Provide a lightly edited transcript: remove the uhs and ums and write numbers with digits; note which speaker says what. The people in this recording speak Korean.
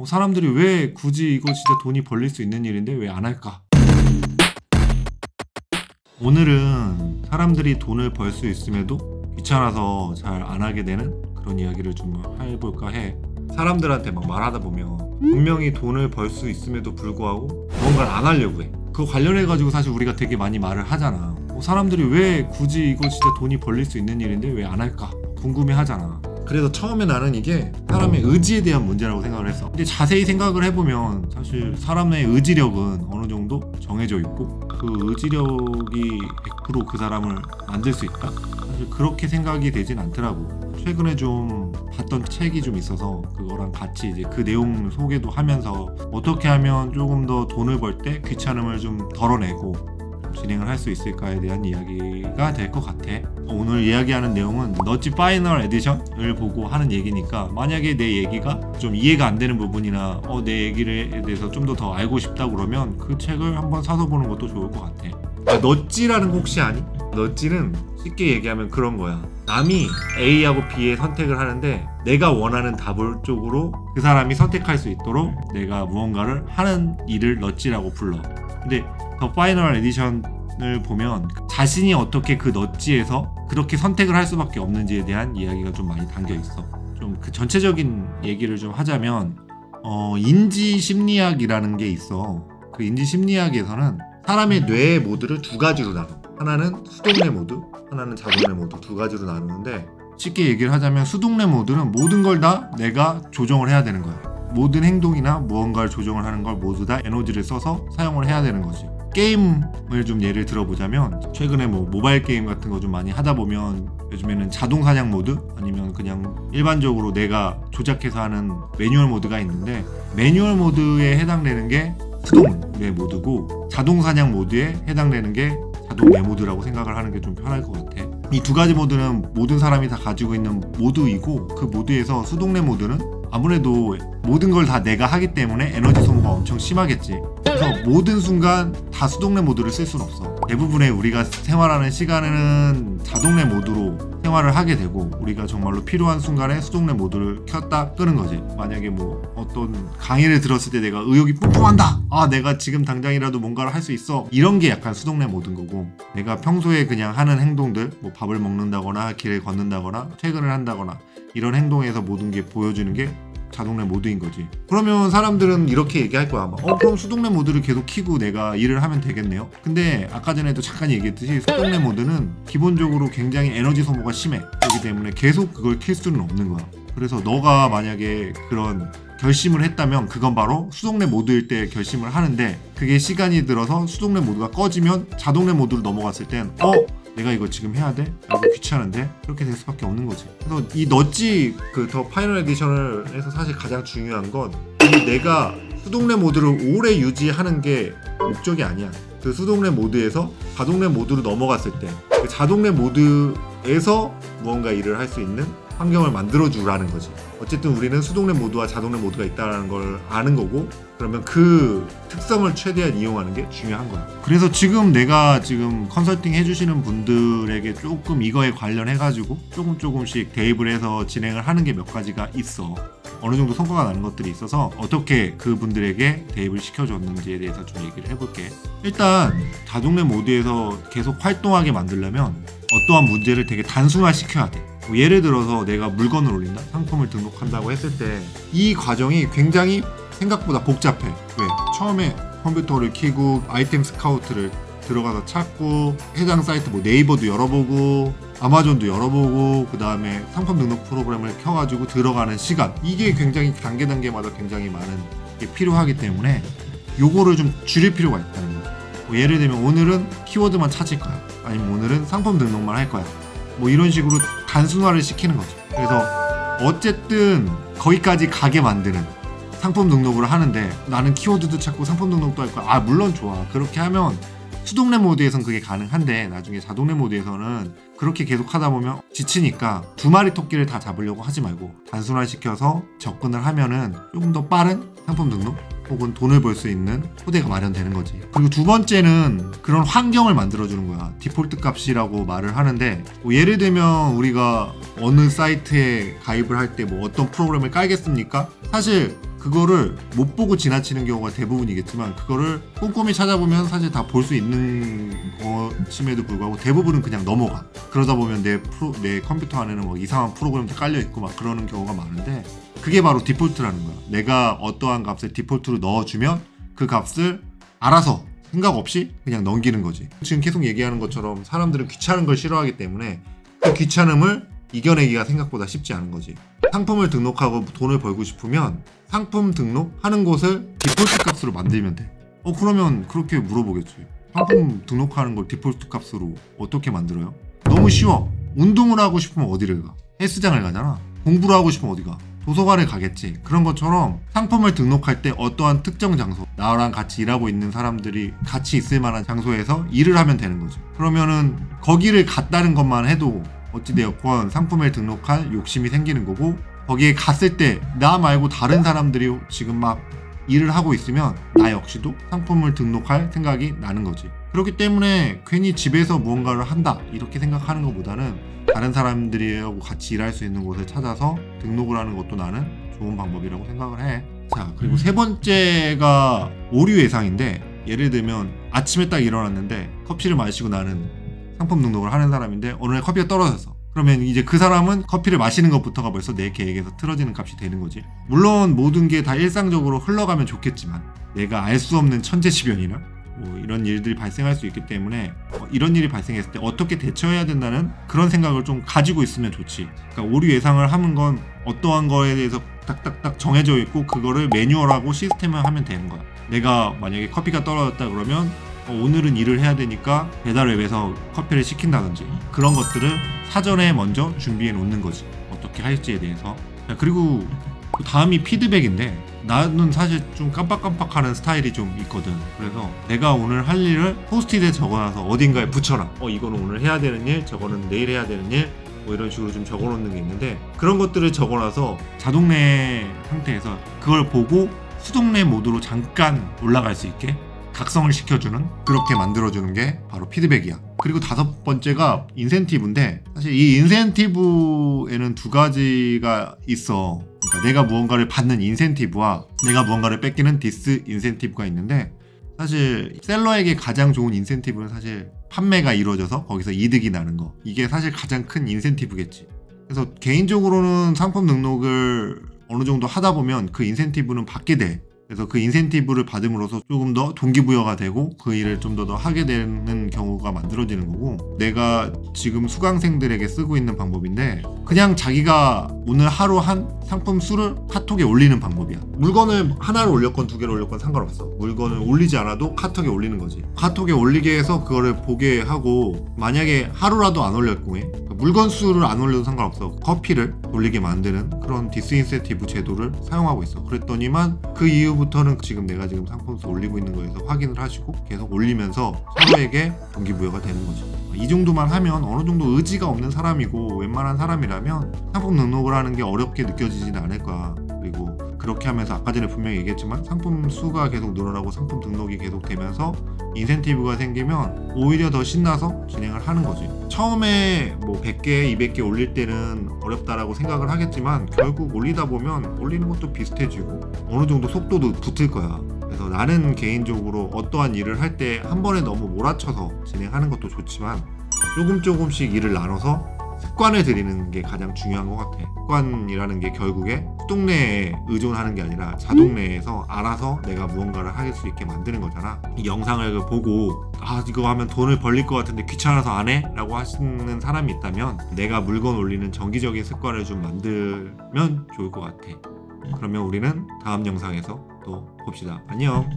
Speaker 1: 사람들이 왜 굳이 이거 진짜 돈이 벌릴 수 있는 일인데 왜 안 할까? 오늘은 사람들이 돈을 벌 수 있음에도 귀찮아서 잘 안 하게 되는 그런 이야기를 좀 해볼까 해. 사람들한테 막 말하다 보면 분명히 돈을 벌 수 있음에도 불구하고 뭔가를 안 하려고 해. 그거 관련해가지고 사실 우리가 되게 많이 말을 하잖아. 사람들이 왜 굳이 이거 진짜 돈이 벌릴 수 있는 일인데 왜 안 할까? 궁금해 하잖아. 그래서 처음에 나는 이게 사람의 의지에 대한 문제라고 생각을 했어. 근데 자세히 생각을 해보면 사실 사람의 의지력은 어느 정도 정해져 있고 그 의지력이 100% 그 사람을 만들 수 있다? 사실 그렇게 생각이 되진 않더라고. 최근에 좀 봤던 책이 좀 있어서 그거랑 같이 이제 그 내용 소개도 하면서 어떻게 하면 조금 더 돈을 벌 때 귀찮음을 좀 덜어내고 진행을 할 수 있을까에 대한 이야기가 될 것 같아. 오늘 이야기하는 내용은 넛지 파이널 에디션을 보고 하는 얘기니까 만약에 내 얘기가 좀 이해가 안 되는 부분이나 내 얘기에 대해서 좀 더 알고 싶다 그러면 그 책을 한번 사서 보는 것도 좋을 것 같아. 넛지라는 거 혹시 아니? 넛지는 쉽게 얘기하면 그런 거야. 남이 A하고 B의 선택을 하는데 내가 원하는 답을 쪽으로 그 사람이 선택할 수 있도록 내가 무언가를 하는 일을 넛지라고 불러. 근데 더 파이널 에디션을 보면 자신이 어떻게 그 넛지에서 그렇게 선택을 할 수밖에 없는지에 대한 이야기가 좀 많이 담겨 있어. 좀 그 전체적인 얘기를 좀 하자면 인지 심리학이라는 게 있어. 그 인지 심리학에서는 사람의 뇌의 모드를 두 가지로 나눠. 하나는 수동뇌 모드, 하나는 자동뇌 모드 두 가지로 나누는데 쉽게 얘기를 하자면 수동뇌 모드는 모든 걸 다 내가 조정을 해야 되는 거야. 모든 행동이나 무언가를 조정을 하는 걸 모두 다 에너지를 써서 사용을 해야 되는 거지. 게임을 좀 예를 들어보자면 최근에 모바일 게임 같은 거 좀 많이 하다 보면 요즘에는 자동 사냥 모드 아니면 그냥 일반적으로 내가 조작해서 하는 매뉴얼 모드가 있는데 매뉴얼 모드에 해당되는 게 수동뇌 모드고 자동 사냥 모드에 해당되는 게 자동 뇌 모드라고 생각을 하는 게 좀 편할 것 같아. 이 두 가지 모드는 모든 사람이 다 가지고 있는 모드이고 그 모드에서 수동뇌 모드는 아무래도 모든 걸 다 내가 하기 때문에 에너지 소모가 엄청 심하겠지. 그래서 모든 순간 다 수동뇌 모드를 쓸 수는 없어. 대부분의 우리가 생활하는 시간에는 자동뇌 모드로 생활을 하게 되고 우리가 정말로 필요한 순간에 수동뇌 모드를 켰다 끄는 거지. 만약에 어떤 강의를 들었을 때 내가 의욕이 뿜뿜한다! 내가 지금 당장이라도 뭔가를 할 수 있어! 이런 게 약간 수동뇌 모드인 거고 내가 평소에 그냥 하는 행동들 밥을 먹는다거나 길을 걷는다거나 퇴근을 한다거나 이런 행동에서 모든 게 보여주는 게 자동뇌 모드인 거지. 그러면 사람들은 이렇게 얘기할 거야. 그럼 수동뇌 모드를 계속 켜고 내가 일을 하면 되겠네요. 근데 아까 전에도 잠깐 얘기했듯이 수동뇌 모드는 기본적으로 굉장히 에너지 소모가 심해. 그렇기 때문에 계속 그걸 켤 수는 없는 거야. 그래서 너가 만약에 그런 결심을 했다면 그건 바로 수동뇌 모드일 때 결심을 하는데 그게 시간이 들어서 수동뇌 모드가 꺼지면 자동뇌 모드로 넘어갔을 땐 내가 이거 지금 해야 돼? 이거 귀찮은데? 그렇게 될 수밖에 없는 거지. 그래서 이 넛지 더 파이널 에디션을 해서 사실 가장 중요한 건 내가 수동뇌 모드를 오래 유지하는 게 목적이 아니야. 그 수동뇌 모드에서 자동뇌 모드로 넘어갔을 때 그 자동뇌 모드에서 무언가 일을 할 수 있는 환경을 만들어주라는 거지. 어쨌든 우리는 수동뇌 모드와 자동뇌 모드가 있다는 걸 아는 거고 그러면 그 특성을 최대한 이용하는 게 중요한 거야. 그래서 내가 컨설팅 해주시는 분들에게 조금 이거에 관련해가지고 조금씩 대입을 해서 진행을 하는 게 몇 가지가 있어. 어느 정도 성과가 나는 것들이 있어서 어떻게 그분들에게 대입을 시켜줬는지에 대해서 좀 얘기를 해볼게. 일단 자동뇌 모드에서 계속 활동하게 만들려면 어떠한 문제를 되게 단순화시켜야 돼. 예를 들어서 내가 물건을 올린다? 상품을 등록한다고 했을 때 이 과정이 굉장히 생각보다 복잡해. 왜? 처음에 컴퓨터를 켜고 아이템 스카우트를 들어가서 찾고 해당 사이트 네이버도 열어보고 아마존도 열어보고 그 다음에 상품 등록 프로그램을 켜가지고 들어가는 시간 이게 굉장히 단계마다 굉장히 많은 게 필요하기 때문에 요거를 좀 줄일 필요가 있다는 거죠. 예를 들면 오늘은 키워드만 찾을 거야. 아니면 오늘은 상품 등록만 할 거야. 이런 식으로 단순화를 시키는 거죠. 그래서 어쨌든 거기까지 가게 만드는 상품 등록을 하는데 나는 키워드도 찾고 상품 등록도 할 거야. 물론 좋아. 그렇게 하면 수동뇌 모드에선 그게 가능한데 나중에 자동뇌 모드에서는 그렇게 계속 하다 보면 지치니까 두 마리 토끼를 다 잡으려고 하지 말고 단순화시켜서 접근을 하면은 조금 더 빠른 상품 등록 혹은 돈을 벌 수 있는 토대가 마련되는 거지. 그리고 두 번째는 그런 환경을 만들어주는 거야. 디폴트 값이라고 말을 하는데 예를 들면 우리가 어느 사이트에 가입을 할 때 어떤 프로그램을 깔겠습니까? 사실 그거를 못 보고 지나치는 경우가 대부분이겠지만 그거를 꼼꼼히 찾아보면 사실 다 볼 수 있는 것임에도 불구하고 대부분은 그냥 넘어가. 그러다 보면 내 컴퓨터 안에는 뭐 이상한 프로그램도 깔려있고 막 그러는 경우가 많은데, 그게 바로 디폴트라는 거야. 내가 어떠한 값을 디폴트로 넣어주면 그 값을 알아서 생각 없이 그냥 넘기는 거지. 지금 계속 얘기하는 것처럼 사람들은 귀찮은 걸 싫어하기 때문에 그 귀찮음을 이겨내기가 생각보다 쉽지 않은 거지. 상품을 등록하고 돈을 벌고 싶으면 상품 등록하는 곳을 디폴트 값으로 만들면 돼. 그러면 그렇게 물어보겠지. 상품 등록하는 걸 디폴트 값으로 어떻게 만들어요? 너무 쉬워. 운동을 하고 싶으면 어디를 가? 헬스장을 가잖아. 공부를 하고 싶으면 어디 가? 도서관에 가겠지. 그런 것처럼 상품을 등록할 때 어떠한 특정 장소, 나랑 같이 일하고 있는 사람들이 같이 있을 만한 장소에서 일을 하면 되는 거지. 그러면은 거기를 갔다는 것만 해도 어찌되었건 상품을 등록할 욕심이 생기는 거고, 거기에 갔을 때 나 말고 다른 사람들이 지금 막 일을 하고 있으면 나 역시도 상품을 등록할 생각이 나는 거지. 그렇기 때문에 괜히 집에서 무언가를 한다 이렇게 생각하는 것보다는 다른 사람들이하고 같이 일할 수 있는 곳을 찾아서 등록을 하는 것도 나는 좋은 방법이라고 생각을 해. 자, 그리고 세 번째가 오류 예상인데, 예를 들면 아침에 딱 일어났는데 커피를 마시고 나는 상품 등록을 하는 사람인데 어느 날 커피가 떨어졌어. 그러면 이제 그 사람은 커피를 마시는 것부터가 벌써 내 계획에서 틀어지는 값이 되는 거지. 물론 모든 게 다 일상적으로 흘러가면 좋겠지만 내가 알 수 없는 천재지변이나 뭐 이런 일들이 발생할 수 있기 때문에 이런 일이 발생했을 때 어떻게 대처해야 된다는 그런 생각을 좀 가지고 있으면 좋지. 그러니까 오류 예상을 하는 건 어떠한 거에 대해서 딱딱딱 정해져 있고 그거를 매뉴얼하고 시스템을 하면 되는 거야. 내가 만약에 커피가 떨어졌다 그러면 오늘은 일을 해야 되니까 배달앱에서 커피를 시킨다든지 그런 것들을 사전에 먼저 준비해 놓는 거지. 어떻게 할지에 대해서. 그리고 다음이 피드백인데, 나는 사실 좀 깜빡깜빡하는 스타일이 좀 있거든. 그래서 내가 오늘 할 일을 포스트잇에 적어놔서 어딘가에 붙여놔. 이거는 오늘 해야 되는 일, 저거는 내일 해야 되는 일, 뭐 이런 식으로 좀 적어놓는 게 있는데, 그런 것들을 적어놔서 자동내 상태에서 그걸 보고 수동내 모드로 잠깐 올라갈 수 있게 각성을 시켜주는, 그렇게 만들어주는 게 바로 피드백이야. 그리고 다섯 번째가 인센티브인데, 사실 이 인센티브에는 두 가지가 있어. 그러니까 내가 무언가를 받는 인센티브와 내가 무언가를 뺏기는 디스 인센티브가 있는데, 사실 셀러에게 가장 좋은 인센티브는 사실 판매가 이루어져서 거기서 이득이 나는 거, 이게 사실 가장 큰 인센티브겠지. 그래서 개인적으로는 상품 등록을 어느 정도 하다 보면 그 인센티브는 받게 돼. 그래서 그 인센티브를 받음으로써 조금 더 동기부여가 되고 그 일을 좀 더 하게 되는 경우가 만들어지는 거고, 내가 지금 수강생들에게 쓰고 있는 방법인데, 그냥 자기가 오늘 하루 한 상품 수를 카톡에 올리는 방법이야. 물건을 하나를 올렸건 두 개를 올렸건 상관없어. 물건을 올리지 않아도 카톡에 올리는 거지. 카톡에 올리게 해서 그거를 보게 하고, 만약에 하루라도 안 올릴 경우에 물건 수를 안 올려도 상관없어. 커피를 올리게 만드는 그런 디스인센티브 제도를 사용하고 있어. 그랬더니만 그 이후부터는 지금 내가 지금 상품수 올리고 있는 거에서 확인을 하시고 계속 올리면서 서로에게 동기부여가 되는 거죠. 이 정도만 하면 어느 정도 의지가 없는 사람이고 웬만한 사람이라면 상품 등록을 하는 게 어렵게 느껴지지는 않을 거야. 그리고 그렇게 하면서 아까 전에 분명히 얘기했지만 상품 수가 계속 늘어나고 상품 등록이 계속 되면서 인센티브가 생기면 오히려 더 신나서 진행을 하는 거지. 처음에 뭐 100개, 200개 올릴 때는 어렵다라고 생각을 하겠지만 결국 올리다 보면 올리는 것도 비슷해지고 어느 정도 속도도 붙을 거야. 그래서 나는 개인적으로 어떠한 일을 할 때 한 번에 너무 몰아쳐서 진행하는 것도 좋지만 조금씩 일을 나눠서 습관을 들이는 게 가장 중요한 것 같아. 습관이라는 게 결국에 수동내에 의존하는 게 아니라 자동내에서 알아서 내가 무언가를 할 수 있게 만드는 거잖아. 이 영상을 보고 이거 하면 돈을 벌릴 것 같은데 귀찮아서 안 해? 라고 하시는 사람이 있다면 내가 물건 올리는 정기적인 습관을 좀 만들면 좋을 것 같아. 그러면 우리는 다음 영상에서 또 봅시다. 안녕.